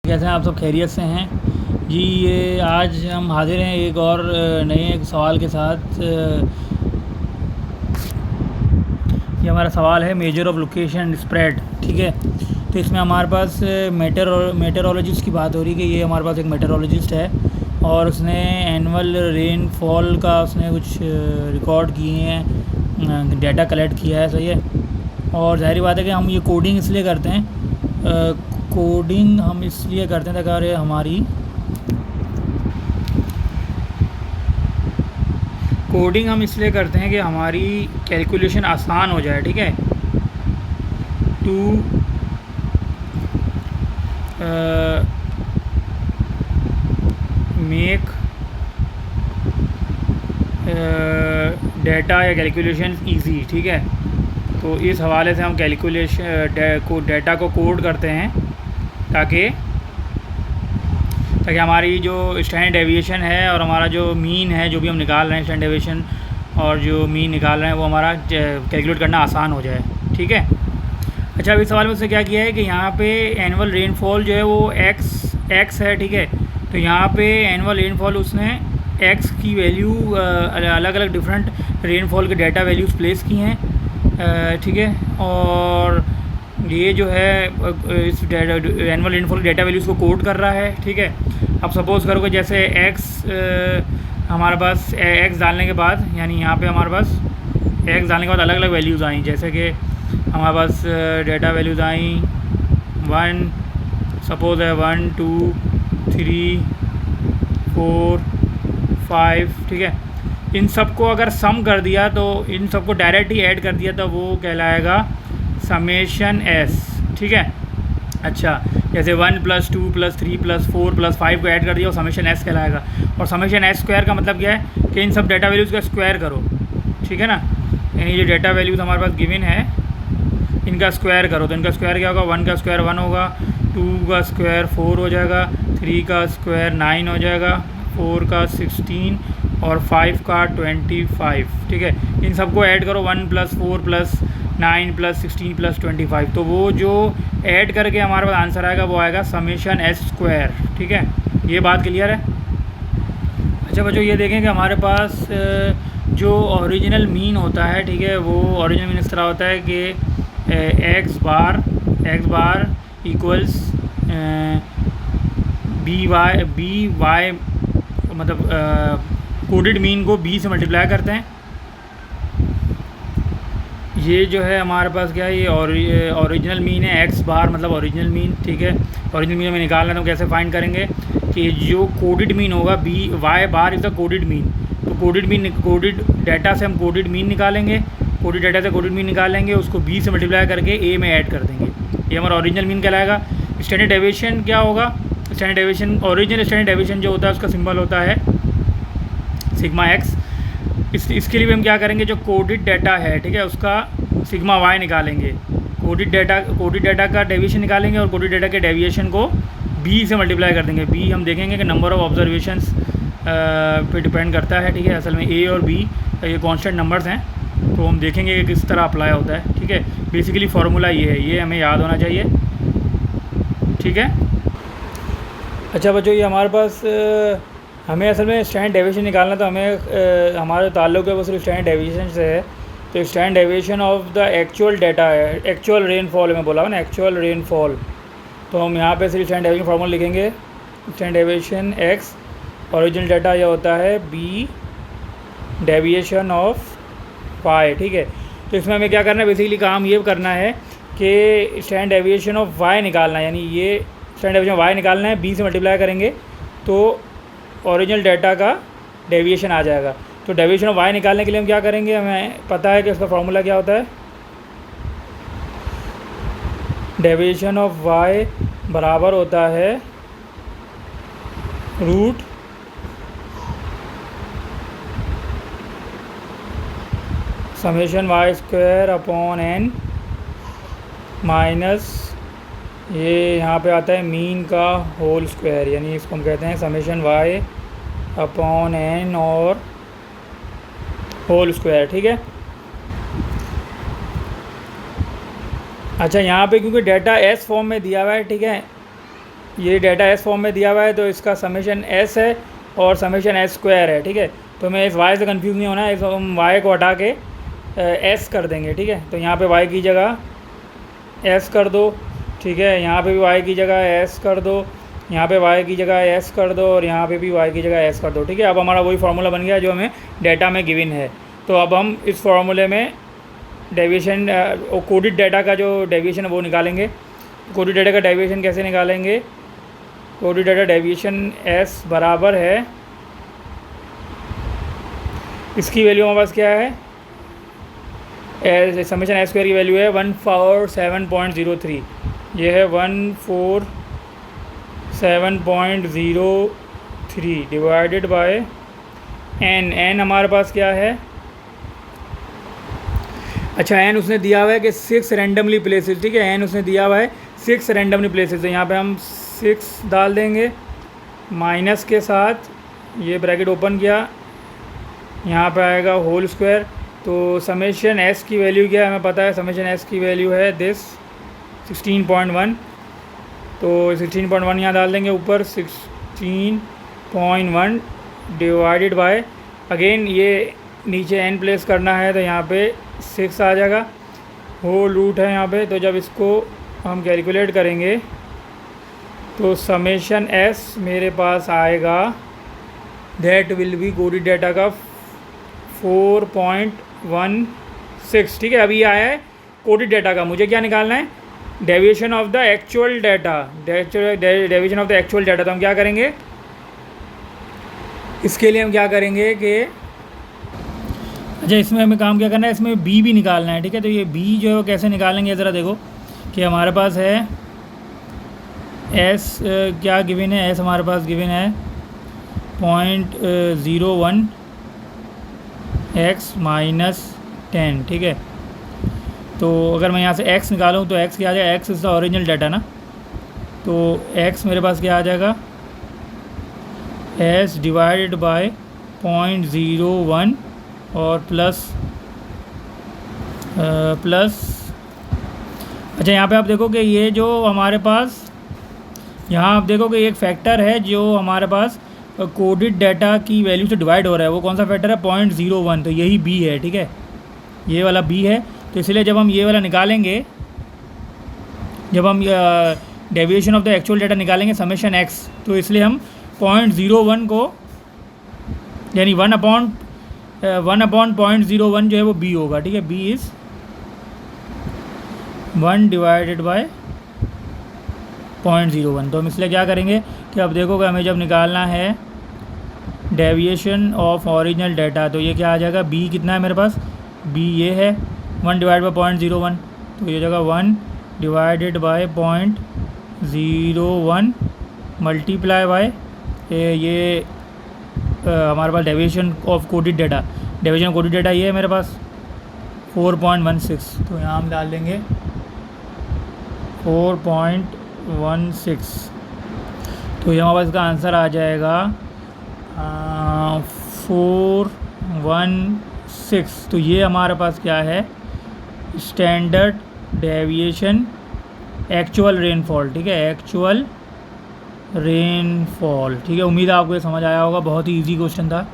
कैसे हैं आप सब? खैरियत से हैं जी। ये आज हम हाजिर हैं एक और नए एक सवाल के साथ। ये हमारा सवाल है मेजर ऑफ लोकेशन स्प्रेड। ठीक है, तो इसमें हमारे पास मेटेरोलॉजिस्ट की बात हो रही है कि ये हमारे पास एक मेटेरोलॉजिस्ट है और उसने एनुअल रेनफॉल का उसने कुछ रिकॉर्ड किए हैं, डाटा कलेक्ट किया है। सही है, और ज़ाहिर बात है कि हम ये कोडिंग इसलिए करते हैं, कोडिंग हम इसलिए करते हैं ताकि हमारी कोडिंग हम इसलिए करते हैं कि हमारी कैलकुलेशन आसान हो जाए। ठीक है, टू मेक डेटा या कैलकुलेशन इजी। ठीक है, तो इस हवाले से हम डेटा को कोड करते हैं ताकि हमारी जो स्टैंडर्ड डेविएशन है और हमारा जो मीन है, जो भी हम निकाल रहे हैं स्टैंडर्ड डेविएशन और जो मीन निकाल रहे हैं, वो हमारा कैलकुलेट करना आसान हो जाए। ठीक है, अच्छा, अभी सवाल में उसने क्या किया है कि यहाँ पे एनुअल रेनफॉल जो है वो एक्स है। ठीक है, तो यहाँ पे एनुअल रेनफॉल उसने एक्स की वैल्यू अलग अलग डिफरेंट रेनफॉल के डाटा वैल्यूज़ प्लेस की हैं। ठीक है, और ये जो है इस एनुअल रेनफॉल डेटा वैल्यूज़ को कोड कर रहा है। ठीक है, अब सपोज़ करो कि जैसे एक्स हमारे पास एक्स डालने के बाद, यानी यहाँ पे हमारे पास एक्स डालने के बाद अलग अलग वैल्यूज़ आई, जैसे कि हमारे पास डेटा वैल्यूज़ आई 1, सपोज़ है 1 2 3 4 5। ठीक है, इन सब को अगर सम कर दिया तो इन सब को डायरेक्ट ही ऐड कर दिया तो वो कहलाएगा समेशन एस। ठीक है, अच्छा, जैसे 1 + 2 + 3 + 4 + 5 को ऐड कर दिया और समेशन एस कहलाएगा। और समेशन एस स्क्वायर का मतलब क्या है कि इन सब डेटा वैल्यूज़ का स्क्वायर करो। ठीक है ना, यानी जो डेटा वैल्यूज़ हमारे पास गिवन है इनका स्क्वायर करो, तो इनका स्क्वायर क्या होगा? 1 का स्क्वायर 1 होगा, 2 का स्क्वायर 4 हो जाएगा, 3 का स्क्वायर 9 हो जाएगा, 4 का 16 और 5 का 25। ठीक है, इन सबको ऐड करो, 1 + 4 + 9 + 16 + 25, तो वो जो ऐड करके हमारे पास आंसर आएगा वो आएगा समेशन एस स्क्वायर। ठीक है, ये बात क्लियर है? अच्छा बच्चों, ये देखें कि हमारे पास जो ओरिजिनल मीन होता है, ठीक है, वो ओरिजिनल मीन इस तरह होता है कि एक्स बार इक्वल्स बी वाई मतलब कोडेड मीन को बी से मल्टीप्लाई करते हैं। ये जो है हमारे पास क्या है, ये ओरिजिनल मीन है, एक्स बार मतलब ओरिजिनल मीन। ठीक है, ओरिजिनल मीन में निकालना तो कैसे फाइंड करेंगे कि जो कोडेड मीन होगा b y bar is the coded mean, तो कोडेड डाटा से हम कोडेड मीन निकालेंगे, कोडेड डाटा से कोडेड मीन निकालेंगे, उसको बी से मल्टीप्लाई करके ए में ऐड कर देंगे, ये हमारा ओरिजिनल मीन कहलाएगा। स्टैंडर्ड डेविएशन क्या होगा? Standard deviation, original standard deviation जो होता है उसका सिंबल होता है सिग्मा एक्स। इसके लिए भी हम क्या करेंगे, जो कोडेड डाटा है, ठीक है, उसका सिग्मा वाई निकालेंगे, कोडेड डाटा का डेविएशन निकालेंगे और कोडेड डाटा के डेविएशन को बी से मल्टीप्लाई कर देंगे। बी हम देखेंगे कि नंबर ऑफ़ ऑब्जर्वेशंस पे डिपेंड करता है। ठीक है, असल में ए और बी ये कांस्टेंट नंबर्स हैं, तो हम देखेंगे कि किस तरह अप्लाई होता है। ठीक है, बेसिकली फार्मूला ये है, ये हमें याद होना चाहिए। ठीक है, अच्छा बच्चों, ये हमारे पास हमें असल में स्टैंडर्ड डेविएशन निकालना, तो हमें हमारा ताल्लुक है वो सिर्फ स्टैंडर्ड डेविएशन से है। तो standard deviation of the actual data है, एक्चुअल रेनफॉल में बोला हुआ ना, एक्चुअल रेनफॉल, तो हम यहाँ पे सिर्फ स्टैंडर्ड डेविएशन फार्मूला लिखेंगे। Standard deviation x, original data यह होता है बी डेविएशन ऑफ वाई। ठीक है, तो इसमें हमें क्या करना है, बेसिकली काम ये करना है कि स्टैंडर्ड डेविएशन ऑफ वाई निकालना है, यानी ये स्टैंडर्ड डेविएशन वाई निकालना है, बी से मल्टीप्लाई करेंगे तो ओरिजिनल डाटा का डेविएशन आ जाएगा। तो डेविएशन ऑफ वाई निकालने के लिए हम क्या करेंगे, हमें पता है कि उसका फार्मूला क्या होता है, डेविएशन ऑफ वाई बराबर होता है root summation y square upon n minus ये यहाँ पे आता है मीन का होल स्क्वायर, यानी इसको हम कहते हैं समेशन वाई अपॉन एन और होल स्क्वायर। ठीक है, अच्छा, यहाँ पे क्योंकि डाटा एस फॉर्म में दिया हुआ है, ठीक है, ये डाटा एस फॉर्म में दिया हुआ है, तो इसका समेशन एस है और समेशन एस स्क्वायर है, ठीक है। तो मैं इस वाई से कंफ्यूज नहीं होना है, इस हम वाई को हटा के एस कर देंगे, ठीक है। तो यहाँ पे वाई की जगह एस कर दो, ठीक है। यहाँ पे भी वाई की जगह एस कर दो, यहाँ पे वाई की जगह एस कर दो और यहाँ पे भी वाई की जगह एस कर दो, ठीक है। अब हमारा वही फार्मूला बन गया जो हमें डाटा में गिवन है। तो अब हम इस फार्मूले में डेविएशन कोडेड डाटा का जो डेविएशन है वो निकालेंगे। कोडेड डाटा का डेविएशन कैसे निकालेंगे? कोडेड डाटा डेविएशन एस बराबर है, इसकी वैल्यू हमारे पास क्या है, समेशन एस स्क्वायर की वैल्यू है 147.03, ये है 147.03 डिवाइडेड बाय एन हमारे पास क्या है, अच्छा एन उसने दिया हुआ है कि 6 रैंडमली प्लेसेस, ठीक है। एन उसने दिया हुआ है 6 रैंडमली प्लेसेस, तो यहाँ पे हम 6 डाल देंगे माइनस के साथ, ये ब्रैकेट ओपन किया, यहाँ पे आएगा होल स्क्वायर। तो समेशन एस की वैल्यू क्या है हमें पता है, समेशन एस की वैल्यू है दिस 16.1, तो 16.1 यहाँ डाल देंगे ऊपर, 16.1 डिवाइडेड बाय, अगेन ये नीचे एन प्लेस करना है तो यहाँ पे 6 आ जाएगा, होल रूट है यहाँ पे। तो जब इसको हम कैलकुलेट करेंगे तो समेशन एस मेरे पास आएगा, that will be coded data का 4.16, ठीक है। अभी आया है कोडेड डाटा का, मुझे क्या निकालना है, deviation of the actual data, deviation of the actual data. तो हम क्या करेंगे, इसके लिए हम क्या करेंगे कि अच्छा इसमें हमें काम क्या करना है, इसमें बी भी निकालना है, ठीक है। तो ये बी जो है वो कैसे निकालेंगे, ज़रा देखो कि हमारे पास है एस क्या गिवन है, एस हमारे पास गिवन है 0.01 x माइनस 10, ठीक है। तो अगर मैं यहाँ से x निकालूँ तो x क्या आ जाएगा, x is the original data ना, तो x मेरे पास क्या आ जाएगा, s डिवाइडेड बाय 0.01 और प्लस अच्छा यहाँ पे आप देखो कि ये जो हमारे पास, यहाँ आप देखो कि एक फैक्टर है जो हमारे पास कोडेड डाटा की वैल्यू से डिवाइड हो रहा है, वो कौन सा फैक्टर है, 0.01, तो यही b है, ठीक है, ये वाला b है। तो इसलिए जब हम ये वाला निकालेंगे, जब हम deviation of the actual data निकालेंगे समेशन x, तो इसलिए हम 0.01 को, यानी 1/0.01 जो है वो b होगा, ठीक है। b is 1 divided by 0.01। तो हम इसलिए क्या करेंगे कि अब देखो कि हमें जब निकालना है डेविएशन ऑफ ओरिजिनल डाटा, तो ये क्या आ जाएगा, b कितना है मेरे पास, b ये है 1 डिवाइड बाय 0.01, तो ये जगह 1 डिवाइडेड बाय 0.01 मल्टीप्लाई बाय ये हमारे पास deviation of coded data, deviation of coded data ये है मेरे पास 4.16, तो यहाँ हम डाल देंगे 4.16, तो ये हमारे पास इसका आंसर आ जाएगा 416। तो ये हमारे पास क्या है, स्टैंडर्ड डेविएशन एक्चुअल रेनफॉल, ठीक है, एक्चुअल रेनफॉल, ठीक है। उम्मीद है आपको ये समझ आया होगा, बहुत ही इजी क्वेश्चन था।